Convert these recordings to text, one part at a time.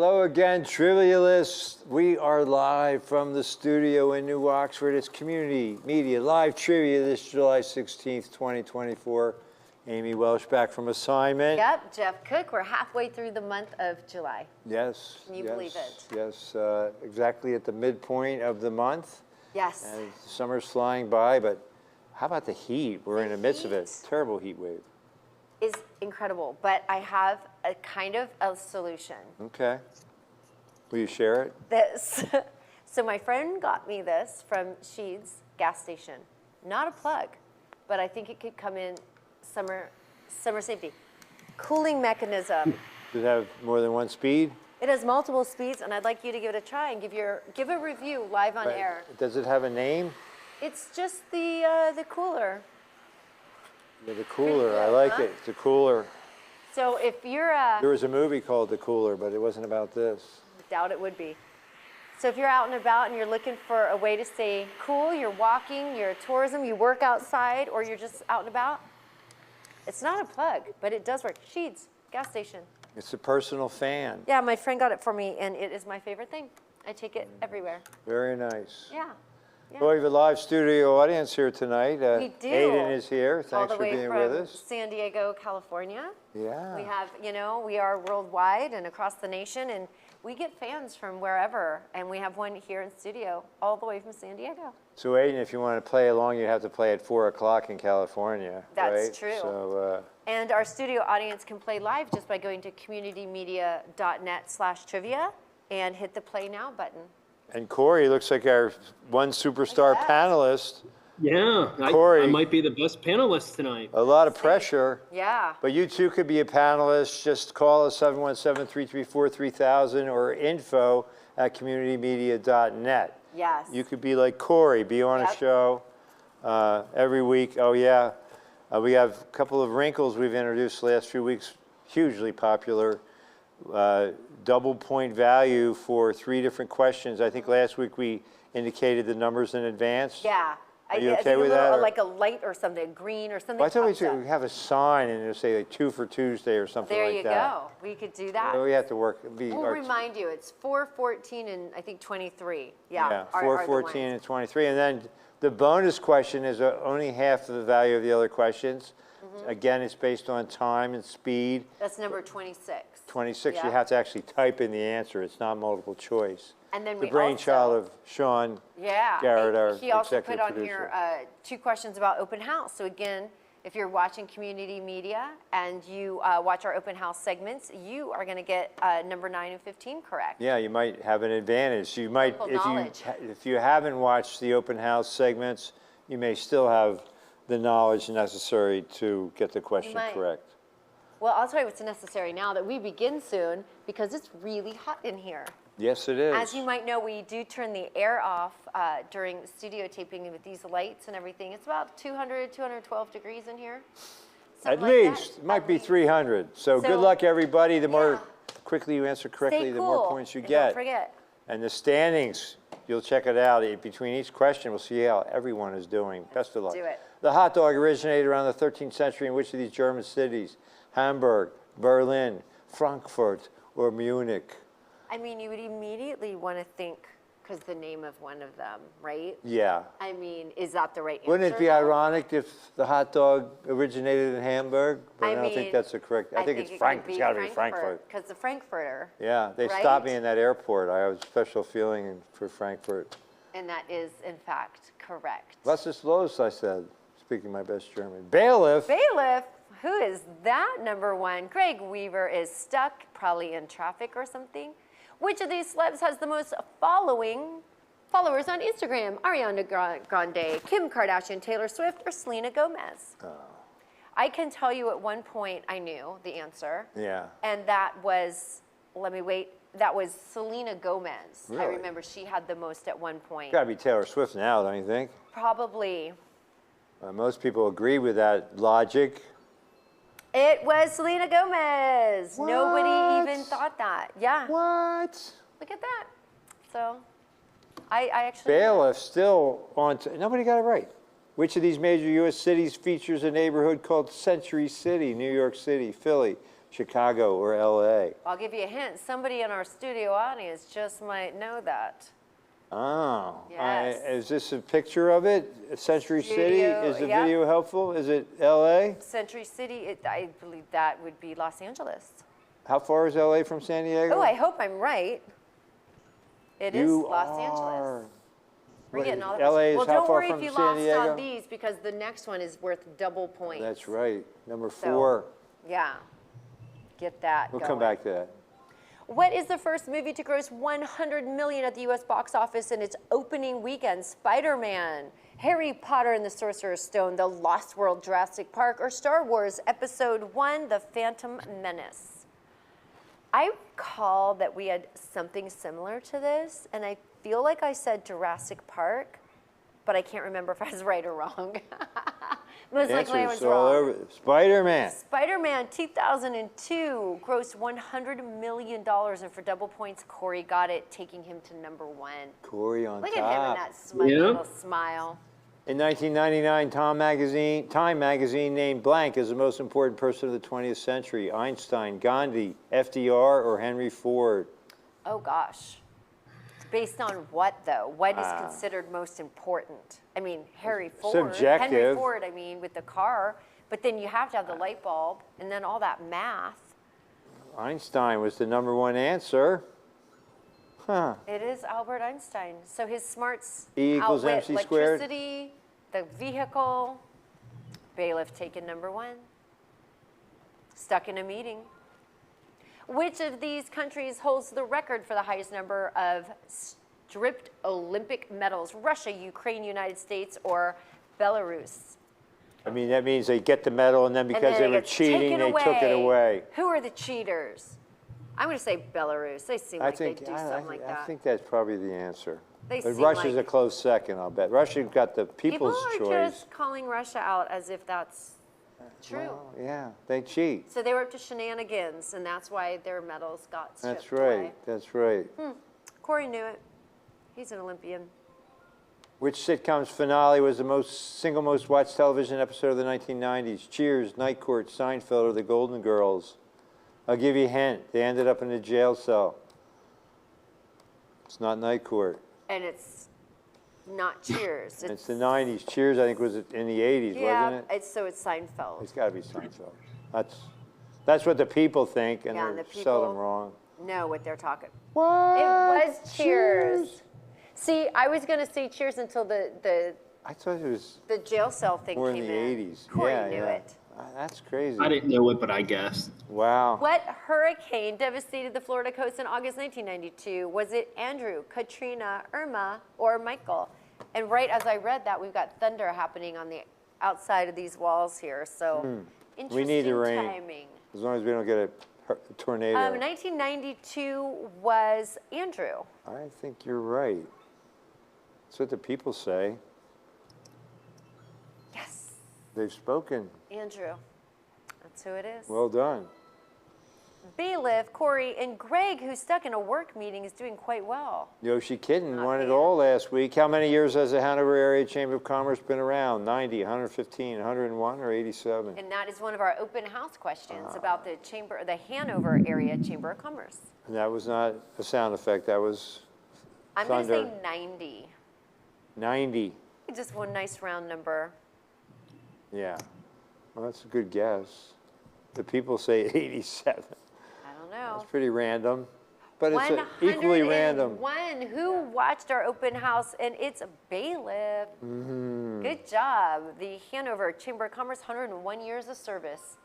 Hello again, Trivialists. We are live from the studio in New Oxford. It's Community Media Live Trivia this July 16th, 2024. Amy Welsh back from assignment. Yep, Jeff Cook. We're halfway through the month of July. Yes. Can you believe it? Yes, exactly at the midpoint of the month. Yes. And summer's flying by, but how about the heat? We're in the midst of it. heat Terrible heat wave. Is incredible, but I have a kind of a solution. Okay. Will you share it? This. So my friend got me this from Sheeds gas station. Not a plug, but I think it could come in summer safety. Cooling mechanism. Does it have more than one speed? It has multiple speeds, and I'd like you to give it a try and give a review live on air. Does it have a name? It's just the cooler. Yeah, the cooler. good, I like huh? it. The cooler. So if you're There was a movie called The Cooler, but it wasn't about this. doubt it would be. So if you're out and about and you're looking for a way to stay cool, you're walking, you're tourism, you work outside, or you're just out and about, it's not a plug, but it does work. Sheeds, gas station. It's a personal fan. Yeah, my friend got it for me, and it is my favorite thing. I take it everywhere. Very nice. Yeah. Well, we have a live studio audience here tonight. We do. Aiden is here. All Thanks the for way being from with us. San Diego, California. Yeah. We have, we are worldwide and across the nation, and we get fans from wherever, and we have one here in studio, all the way from San Diego. So Aiden, if you want to play along, you have to play at 4 o'clock in California. That's right? true. So, And our studio audience can play live just by going to communitymedia.net/trivia and hit the play now button. and Corey looks like our one superstar Yes. panelist. Yeah, Corey. I might be the best panelist tonight. A lot of pressure. Yeah. But you too could be a panelist. Just call us 717-334-3000 or info@communitymedia.net. Yes. You could be like Corey, be on a Yep. show every week. Oh yeah, we have a couple of wrinkles we've introduced the last few weeks, hugely popular. Double point value for 3 different questions. I think last week we indicated the numbers in advance. Yeah. Are you I okay think with a little, that, or- like a light or something, a green or something. Well, I thought we pops up. should have a sign and it'll say like 2 for Tuesday or something There like you that. go. We could do that. Well, we have to work. We'll remind you, it's 4, 14, and I think 23. Yeah. Yeah, are 4, the 14, ones. and 23. And then the bonus question is only half of the value of the other questions. Mm-hmm. Again, it's based on time and speed. That's number 26. 26, you Yeah. have to actually type in the answer. It's not multiple choice. And then The we brainchild also, of Sean Yeah. Garrett, our He also executive put on producer. here 2 questions about open house. So again, if you're watching Community Media and you watch our open house segments, you are going to get number 9 and 15 correct. Yeah, you might have an advantage. You might, Local knowledge. if you haven't watched the open house segments, you may still have the knowledge necessary to get the question might. correct. Well, I'll tell you what's necessary now that we begin soon because it's really hot in here. Yes, it is. As you might know, we do turn the air off during studio taping with these lights and everything. It's about 200, 212 degrees in here. At Something like that. least, it might At be least. 300. So good So- luck, everybody. The more Yeah. quickly you answer correctly, Stay the cool. more points you and get. Don't forget. And the standings, you'll check it out. Between each question, we'll see how everyone is doing. Best of luck. do it. The hot dog originated around the 13th century in which of these German cities? Hamburg, Berlin, Frankfurt, or Munich? I mean, you would immediately want to think, because the name of one of them, right? Yeah. I mean, is that the right answer? Wouldn't it be though? ironic if the hot dog originated in Hamburg? But I don't think mean, that's the correct. I think it's it Frank. could It's got to be Frankfurt. Because the Frankfurter, Yeah, they Right? stopped me in that airport. I have a special feeling for Frankfurt. and that is, in fact, correct. Was ist los? I said, speaking my best German. Bailiff. Bailiff, who is that number 1? Greg Weaver is stuck, probably in traffic or something. Which of these celebs has the most followers on Instagram? Ariana Grande, Kim Kardashian, Taylor Swift, or Selena Gomez? I can tell you at one point I knew the answer. Yeah. And that was, that was Selena Gomez. I Really? remember she had the most at one point. Got to be Taylor Swift now, don't you think? Probably. Most people agree with that logic. It was Selena Gomez. Nobody What? even thought that. Yeah. What? Look at that. So, I actually. Bailiff still on. Nobody got it right. Which of these major U.S. cities features a neighborhood called Century City? New York City, Philly, Chicago, or LA? I'll give you a hint. Somebody in our studio audience just might know that. Oh. Yes. Is this a picture of it? Century City? Studio, Is the yep. video helpful? Is it LA? Century City, I believe that would be Los Angeles. How far is LA from San Diego? Oh, I hope I'm right. It is You Los are. Angeles. We're getting all the LA is well, how don't far worry from if you San lost Diego? on these because the next one is worth double points. That's right. Number So, 4. Yeah. Get that We'll going. come back to that. What is the first movie to gross 100 million at the U.S. box office in its opening weekend? Spider-Man, Harry Potter and the Sorcerer's Stone, The Lost World, Jurassic Park, or Star Wars Episode 1, The Phantom Menace? I recall that we had something similar to this, and I feel like I said Jurassic Park, but I can't remember if I was right or wrong. Most likely I was Answers all wrong. over. Spider-Man. Spider-Man 2002 grossed $100 million, and for double points, Corey got it, taking him to number 1. Corey on Look top. at him and that smug Yeah. little smile. In 1999, Time magazine named blank as the most important person of the 20th century. Einstein, Gandhi, FDR, or Henry Ford? Oh gosh. Based on what though? What is considered most important? I mean, Harry Ford. Henry Subjective. Ford, I mean, with the car, but then you have to have the light bulb and then all that math. Einstein was the number 1 answer. Huh. It is Albert Einstein. So his smarts E equals outwit MC squared. electricity, the vehicle. Bailiff taken number 1. Stuck in a meeting. Which of these countries holds the record for the highest number of stripped Olympic medals? Russia, Ukraine, United States, or Belarus? I mean, that means they get the medal, and then because and then they it were gets cheating, taken they took it away. Who are the cheaters? I'm going to say Belarus. They seem like they do something like I that. think that's probably the answer. They But seem Russia's like- a close second, I'll bet. Russia got the People people's are choice. just calling Russia out as if that's true. Well, yeah, they cheat. So they were up to shenanigans, and that's why their medals got stripped That's right. away. That's right. Corey knew it. He's an Olympian. Which sitcom's finale was the single most watched television episode of the 1990s? Cheers, Night Court, Seinfeld, or The Golden Girls? I'll give you a hint. They ended up in a jail cell. It's not Night Court. And it's not Cheers. It's the 90s. Cheers, I think, was in the 80s, yeah, wasn't it? so it's Seinfeld. It's got to be Seinfeld. That's what the people think, and Yeah, and they're the people- seldom wrong. Know what they're talking. What? It was Cheers. See, I was going to say Cheers until the I thought it was jail cell thing more in came the in. 80s. Corey yeah, knew yeah. it. That's crazy. I didn't know it, but I guessed. Wow. What hurricane devastated the Florida coast in August 1992? Was it Andrew, Katrina, Irma, or Michael? And right as I read that, we've got thunder happening on the outside of these walls here. So interesting We need the rain. timing. As long as we don't get a tornado. 1992 was Andrew. I think you're right. That's what the people say. Yes, They've spoken. Andrew. That's who it is. Well done. Bailiff, Corey, and Greg, who's stuck in a work meeting, is doing quite well. Yoshi Kitten Not won it bad. all last week. How many years has the Hanover Area Chamber of Commerce been around? 90, 115, 101, or 87? And that is one of our open house questions about the Hanover Area Chamber of Commerce. And that was not a sound effect. That was I'm going to thunder. say 90. 90. Just one nice round number. Yeah. Well, that's a good guess. The people say 87. I don't know. That's pretty random. But it's equally random. 101. Who watched our open house? And it's Bailiff. Good job. The Hanover Chamber of Commerce, 101 years of service.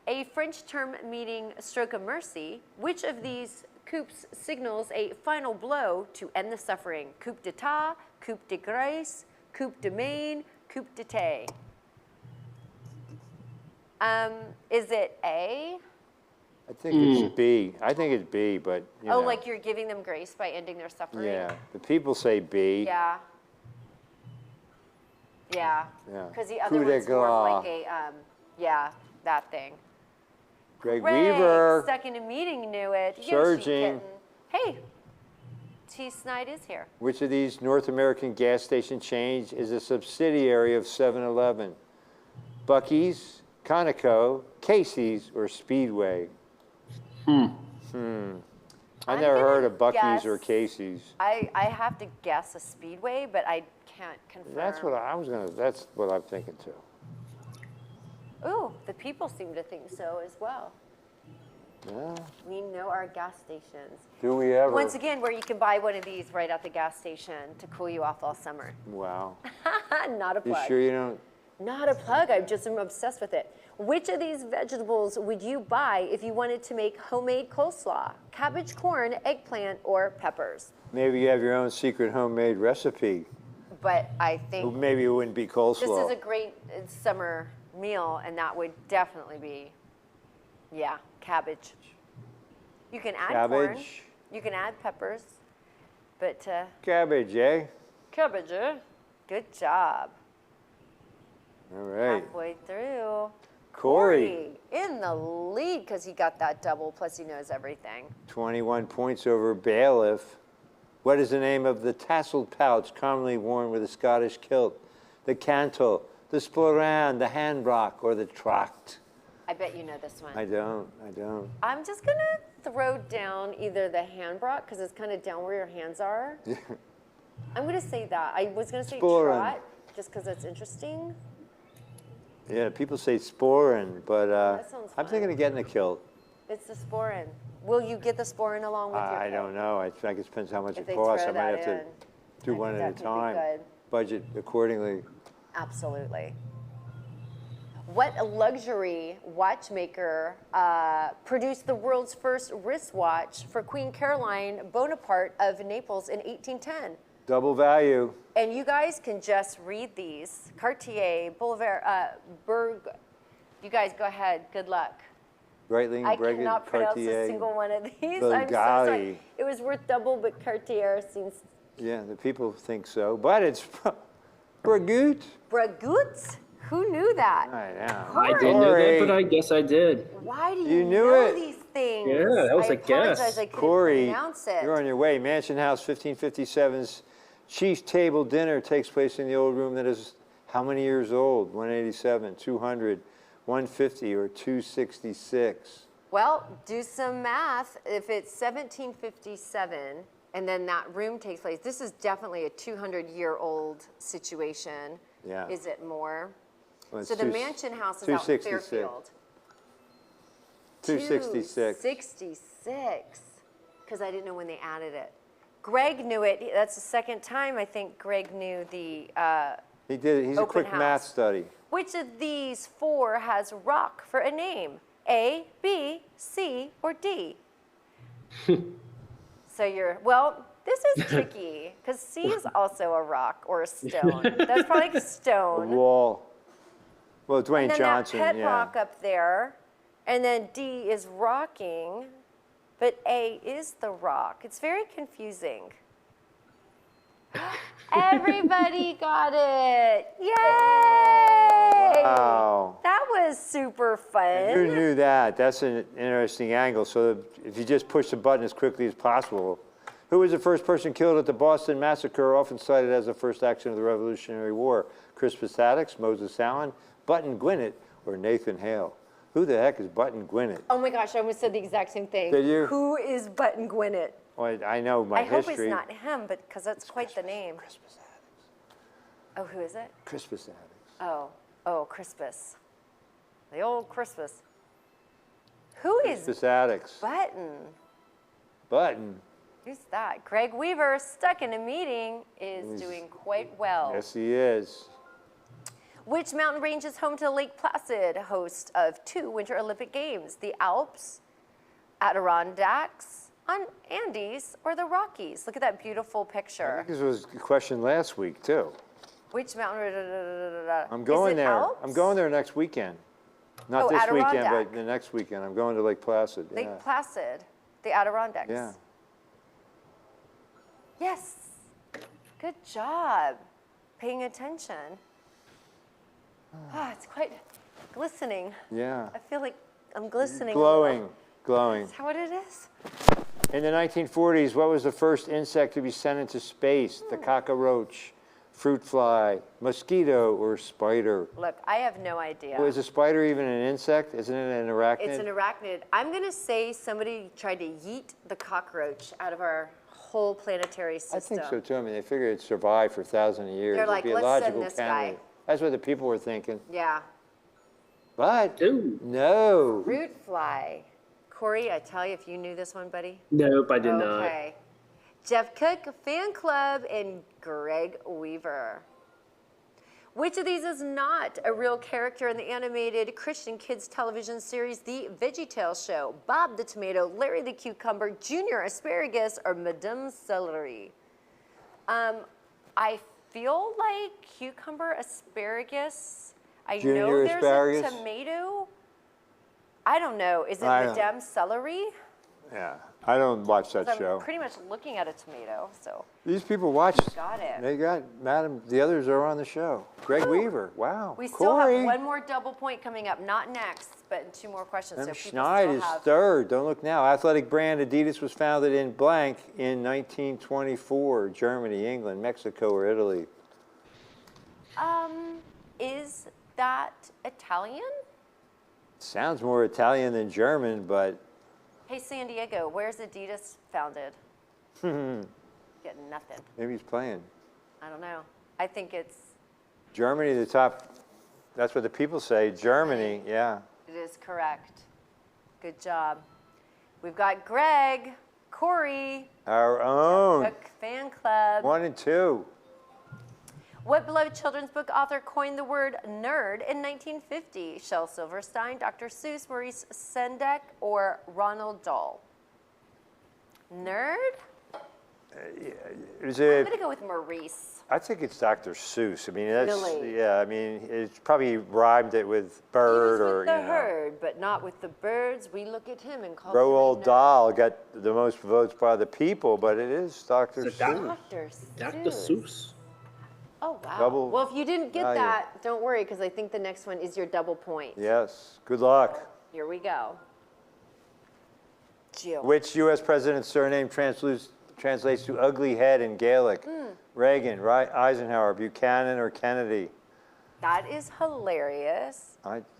A French term meaning stroke of mercy. Which of these coups signals a final blow to end the suffering? Coup d'etat, coup de grace, coup de main, coup d'etat. Is it A? I think it's B. I think it's B, but, you know. Oh, like you're giving them grace by ending their suffering? Yeah. The people say B. Yeah. Yeah. Yeah. Because the other Coup de one's more of grace. like a, yeah, that thing. Greg Ray, Weaver. stuck in a meeting, knew it. Yoshi Surging. Kitten. Hey, T. Snide is here. Which of these North American gas station chains is a subsidiary of 7-Eleven? Buc-ee's, Conoco, Casey's, or Speedway? I I'm never heard gonna of Buc-ee's or guess- Casey's. I have to guess a Speedway, but I can't confirm. That's what that's what I'm thinking too. Ooh, the people seem to think so as well. Yeah. We know our gas stations. Do we ever? Once again, where you can buy one of these right at the gas station to cool you off all summer. Wow. Not a You plug. sure you don't? Not a plug. I just am obsessed with it. Which of these vegetables would you buy if you wanted to make homemade coleslaw? Cabbage, corn, eggplant, or peppers? Maybe you have your own secret homemade recipe. But I think Maybe it wouldn't be coleslaw. this is a great summer meal, and that would definitely be, yeah, cabbage. You can add corn. Cabbage. You can add peppers, but Cabbage, eh? cabbage, good job. All right. Halfway through. Corey, in the lead because he got that double, plus he knows everything. 21 points over Bailiff. What is the name of the tasseled pouch commonly worn with a Scottish kilt? The cantle, the sporran, the handbrock, or the tracht? I bet you know this one. I don't. I'm just going to throw down either the handbrock because it's kind of down where your hands are. I'm going to say that. I was going to say Sporran. trot just because that's interesting. Yeah, people say sporin, but That sounds I'm fun. thinking of getting a kilt. It's the sporin. Will you get the sporin along with your I kit? don't know. I think it depends how much If it they costs. I throw might that have to in, do I one think at a that could be time. good. Budget accordingly. Absolutely. What luxury watchmaker produced the world's first wristwatch for Queen Caroline Bonaparte of Naples in 1810? Double value. And you guys can just read these. Cartier, Boulevard, Berg. You guys go ahead. Good luck. Breitling, I Breguet, cannot pronounce Cartier. a single one of these. I'm so Bulgari. sorry. It was worth double, but Cartier seems. Yeah, the people think so, but it's Breguet. Bragut? Who knew that? I know. I didn't know that, but I guess I did. Why do You you knew know it. these things? Yeah, that was I a guess. apologize, I couldn't Corey, pronounce it. you're on your way. Mansion House 1557's Chief's Table Dinner takes place in the old room that is how many years old? 187, 200, 150, or 266? Well, do some math. If it's 1757 and then that room takes place, this is definitely a 200-year-old situation. Yeah. Is it more? Well, it's So the two- mansion house is out in 266. Fairfield. 266. 266. Because I didn't know when they added it. Greg knew it. That's the second time I think Greg knew the. He did it. He's a Open quick math house. study. Which of these four has rock for a name? A, B, C, or D? So you're, well, this is tricky because C is also a rock or a stone. That's probably like a A stone. wall. Well, Dwayne And then Johnson, that pet yeah. rock up there. And then D is rocking, but A is the rock. It's very confusing. Everybody got it. Yay! Wow. That was super fun. Who knew that? That's an interesting angle. So if you just push the button as quickly as possible. Who was the first person killed at the Boston Massacre, often cited as the first action of the Revolutionary War? Crispus Attucks, Moses Allen, Button Gwinnett, or Nathan Hale? Who the heck is Button Gwinnett? Oh my gosh, I almost said the exact same thing. Did you? Who is Button Gwinnett? Well, I know my I hope history. it's not him, but because that's quite the name. Crispus Attucks. Oh, who is it? Crispus Attucks. Oh, Crispus. The old Crispus. Who is Crispus Attucks. Button? Button. Who's that? Greg Weaver, stuck in a meeting, is doing quite well. Yes, he is. Which mountain range is home to Lake Placid, host of 2 Winter Olympic Games? The Alps, Adirondacks, Andes, or the Rockies? Look at that beautiful I picture. think this was a question last week, too. Which mountain? I'm going is it there. Alps? I'm going there next weekend. Not Oh, this weekend, Adirondack. but the next weekend. I'm going to Lake Placid. Lake yeah. Placid, the Adirondacks. Yeah. Yes. Good job. Paying attention. Ah, it's quite glistening. Yeah. I feel like I'm glistening. a Glowing. little. Glowing. Is that what it is? In the 1940s, what was the first insect to be sent into space? The cockroach, fruit fly, mosquito, or spider? Look, I have no idea. Well, is a spider even an insect? Isn't it an arachnid? It's an arachnid. I'm going to say somebody tried to yeet the cockroach out of our whole planetary I system. think so too. I mean, they figured it'd survive for thousands of years. They're It'd like, be a "Let's send logical this guy." candidate. That's what the people were thinking. Yeah. But Dude. no. Fruit fly. Corey, I tell you, if you knew this one, buddy. Nope, I did not. Okay. Jeff Cook Fan Club and Greg Weaver. Which of these is not a real character in the animated Christian kids television series The VeggieTales Show? Bob the Tomato, Larry the Cucumber, Junior Asparagus, or Madame Celery? I feel like cucumber, asparagus. I know Junior there's asparagus? a tomato. I don't know. Is it I don't- Madame Celery? Yeah, I don't watch that 'Cause show. I'm pretty much looking at a tomato, so These people watch. got it. They got Madam. The others are on the show. Greg Weaver. Wow. We still Corey. have one more double point coming up, not next, but two more questions. M. So people Schneid still is have. third. Don't look now. Athletic brand Adidas was founded in blank in 1924. Germany, England, Mexico, or Italy. Is that Italian? Sounds more Italian than German, but Hey, San Diego, where's Adidas founded? Getting nothing. maybe he's playing. I don't know. I think it Germany, the top. That's what the people say. Germany, yeah. is correct. Good job. We've got Greg, Corey, Our own. Cook Fan Club. 1 and 2. What beloved children's book author coined the word nerd in 1950? Shel Silverstein, Dr. Seuss, Maurice Sendak, or Ronald Dahl? Nerd? Is I'm it? going to go with Maurice. I think it's Dr. Seuss. I mean, that's Really? yeah. I mean, it's probably rhymed it with He was bird with or the you know. herd, but not with the birds. We look at him and call Roald him a nerd. Dahl got the most votes by the people, but it is Dr. Is it Doc- Seuss. Dr. Dr. Seuss. Oh, wow. Double Well, if you didn't get value. that, don't worry, because I think the next one is your double point. Yes. Good luck. Here we go. Jill. Which U.S. president's surname translates to ugly head in Gaelic? Reagan, Eisenhower, Buchanan, or Kennedy? That is hilarious.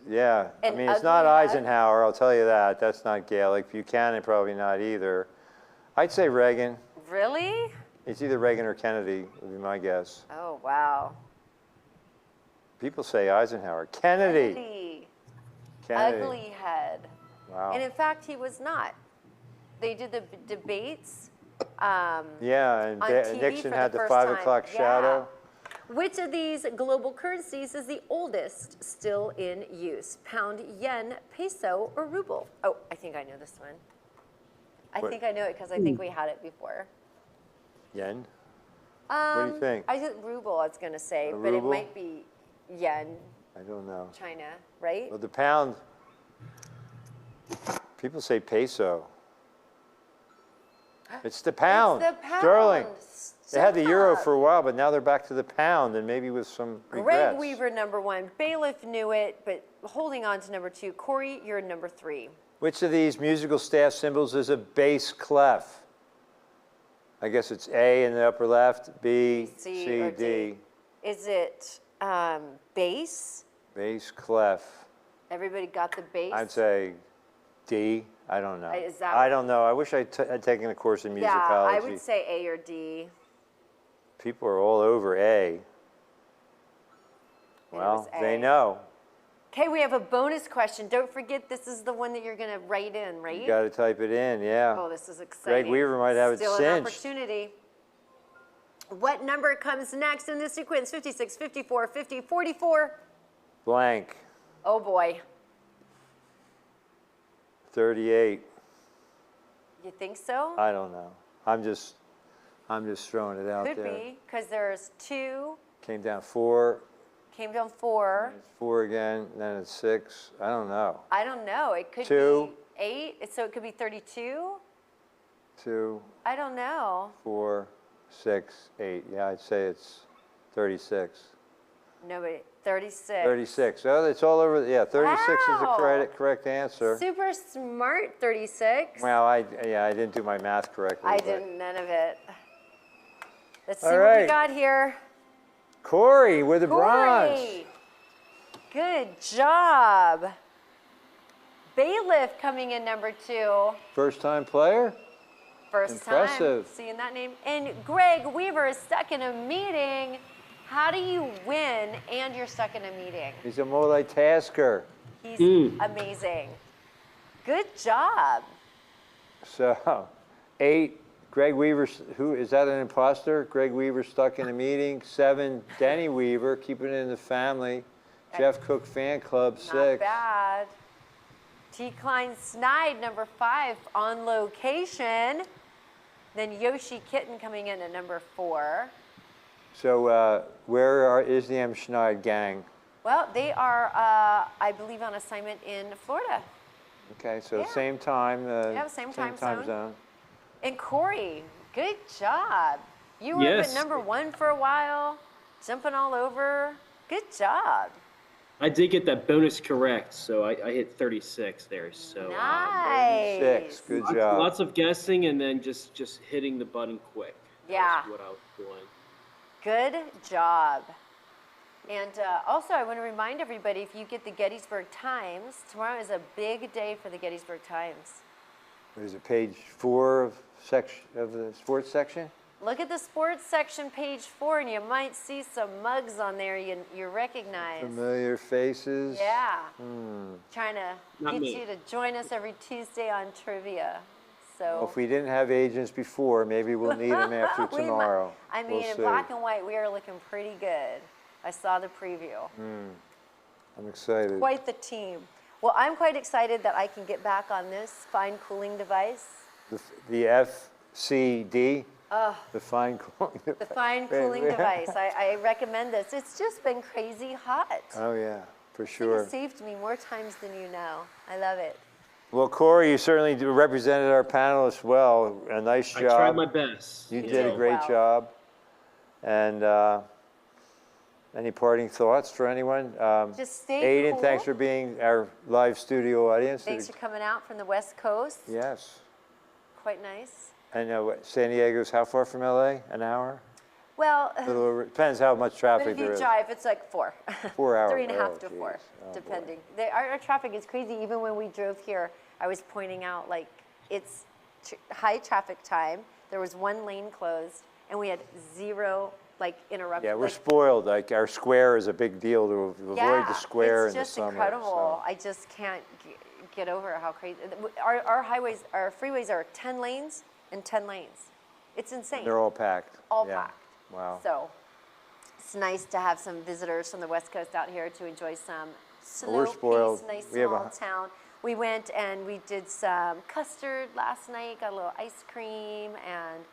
Yeah. I An mean, it's not ugly head? Eisenhower. I'll tell you that. That's not Gaelic. Buchanan probably not either. I'd say Reagan. Really? It's either Reagan or Kennedy, would be my guess. Oh, wow. People say Eisenhower. Kennedy. Kennedy. Ugly head. Wow. And in fact, he was not. They did the debates. Yeah, and on TV Nixon for had the the first 5 time. o'clock Yeah. shadow. Which of these global currencies is the oldest still in use? Pound, yen, peso, or ruble? Oh, I think I know this one. I What? think I know it because I think we had it before. Yen? do you think? I think ruble, I was going to say, A but it ruble? might be yen, I don't know. China, right? Well, the pound, people say peso. It's the pound. It's the pound. Sterling. They had the euro Stop. for a while, but now they're back to the pound, and maybe with some Greg regrets. Weaver, number one. Bailiff knew it, but holding on to number two. Corey, you're number three. Which of these musical staff symbols is a bass clef? I guess it's A in the upper left, B, C, C, or D. D. Is it bass? Bass clef. Everybody got the bass? I'd say D. I don't know. Is that I what- don't know. I wish had taken a course in musicology. Yeah, I would say A or D. People are all over A. And it Well, was they A. know. Okay, we have a bonus question. Don't forget, this is the one that you're going to write in, right? You got to type it in, yeah. Oh, this is exciting. Greg Weaver might have it Still cinched. an opportunity. What number comes next in this sequence? 56, 54, 50, 44? Blank. Oh, boy. 38. You think so? I don't know. I'm just throwing it out Could there. be, because there's 2, Came down 4, came down 4. it's 4 again, then it's 6. I don't know. I don't know. It could 2. be 8, so it could be 32. 2, I don't know. 4, 6, 8. Yeah, I'd say it's 36. Nobody. 36. 36. Oh, it's all over. Yeah, 36 is the Wow. correct answer. Super smart, 36. Well, I didn't do my math correctly. I but- didn't, none of it. Let's see All what we right. got here. Corey with the bronze. Corey, good job. Bailiff coming in number 2. First-time player? First Impressive. time seeing that name. And Greg Weaver is stuck in a meeting. How do you win and you're stuck in a meeting? He's a multitasker. He's amazing. Good job. So, 8, Greg Weaver, who, is that an imposter? Greg Weaver stuck in a meeting. 7, Denny Weaver, keeping it in the family. Jeff Cook Fan Club, 6. Not bad. T. Klein Snide, number 5, on location. Then Yoshi Kitten coming in at number 4. So, where is the M. Schneid gang? Well, they are, I believe, on assignment in Florida. Okay, so Yeah. same time. Yeah, same time zone. And Corey, good job. You were up at Yes. number 1 for a while, jumping all over. Good job. I did get that bonus correct, so I hit 36 there. So Nice. 6, good job. lots of guessing and then just hitting the button quick. Yeah. That's what I was doing. Good job. And also, I want to remind everybody, if you get the Gettysburg Times, tomorrow is a big day for the Gettysburg Times. What is it, page 4 of the sports section? Look at the sports section, page 4, and you might see some mugs on there you recognize. Familiar faces. Yeah. Trying to Not get me. you to join us every Tuesday on trivia. So Well, if we didn't have agents before, maybe we'll need them after we might- tomorrow. I mean, We'll in see. black and white, we are looking pretty good. I saw the preview. I'm excited. Quite the team. Well, I'm quite excited that I can get back on this fine cooling device. The FCD, the fine cooling The device. fine cooling device. I recommend this. It's just been crazy hot. Oh, yeah, for It sure. saved me more times than you know. I love it. Well, Corey, you certainly represented our panelists well. A nice I job. tried my best. You You did a did great well. job. And any parting thoughts for anyone? Just stay Aiden, cool. thanks for being our live studio audience. Thanks for coming out from the West Coast. Yes. Quite nice. And San Diego's how far from LA? An hour? Well, A little over, depends how much but traffic if there you is. drive, it's like 4. 4 hours. 3.5 Oh, to geez. 4, Oh, boy. depending. Our traffic is crazy. Even when we drove here, I was pointing out, like, it's high traffic time. There was 1 lane closed, and we had 0, like, interruptions. Yeah, we're spoiled. Like our square is a big deal to avoid the square in the it's just summer. incredible. I just can't get over how crazy. Our highways, our freeways are 10 lanes and 10 lanes. It's insane. They're all packed. All Yeah. packed. Wow. So it's nice to have some visitors from the West Coast out here to enjoy some Well, we're slow spoiled. pace, nice We have small a- town. We went and we did some custard last night, got a little ice cream, and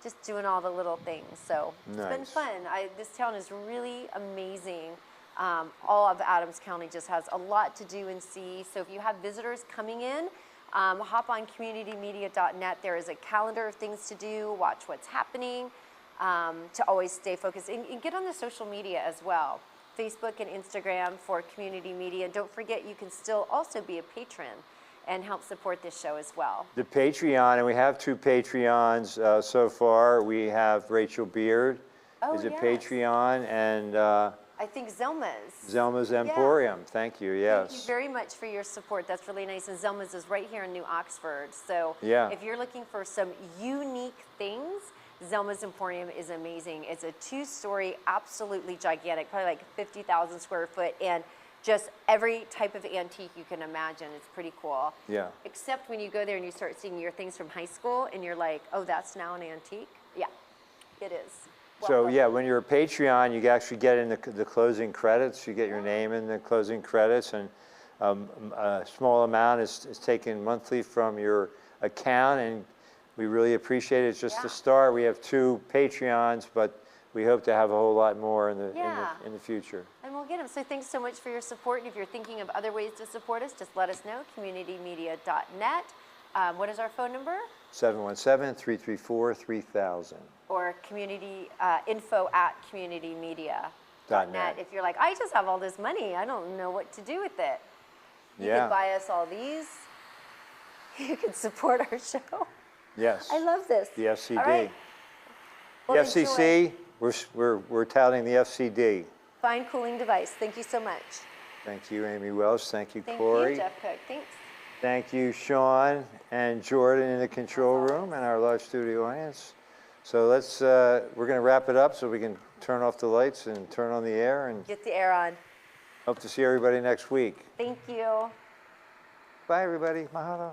just doing all the little things. So it's been Nice. fun. This town is really amazing. All of Adams County just has a lot to do and see. So if you have visitors coming in, hop on communitymedia.net. There is a calendar of things to do, watch what's happening, to always stay focused. And get on the social media as well. Facebook and Instagram for Community Media. Don't forget, you can still also be a patron and help support this show as well. The Patreon, and we have 2 Patreons so far. We have Rachel Beard Oh, is a yes. Patreon, and I think Zelma's. Zelma's Emporium. Thank you, yes. Thank you very much for your support. That's really nice. And Zelma's is right here in New Oxford. So Yeah. if you're looking for some unique things, Zelma's Emporium is amazing. It's a 2-story, absolutely gigantic, probably like 50,000 square foot, and just every type of antique you can imagine. It's pretty cool. Yeah. Except when you go there and you start seeing your things from high school, and you're like, oh, that's now an antique? Yeah, it is. So Welcome. yeah, when you're a Patreon, you actually get in the closing credits. You get your name in the closing credits, and a small amount is taken monthly from your account, and we really appreciate it. It's just the Yeah. start. We have 2 Patreons, but we hope to have a whole lot more in the Yeah. in the future. And we'll get them. So thanks so much for your support. And if you're thinking of other ways to support us, just let us know, communitymedia.net. What is our phone number? 717-334-3000. Or community info at communitymedia.net. .net. If you're like, I just have all this money, I don't know what to do with it. You Yeah. could buy us all these. You could support our show. Yes. I love this. The FCD. All right. The Well, FCC, We're touting the FCD. Fine cooling device. Thank you so much. Thank you, Amy Welch. Thank you, Thank Corey. you, Jeff Cook. Thanks. Thank you, Sean and Jordan in the control room and our live studio audience. So we're going to wrap it up so we can turn off the lights and turn on the air, and Get the air on. hope to see everybody next week. Thank you. Bye, everybody. Mahalo.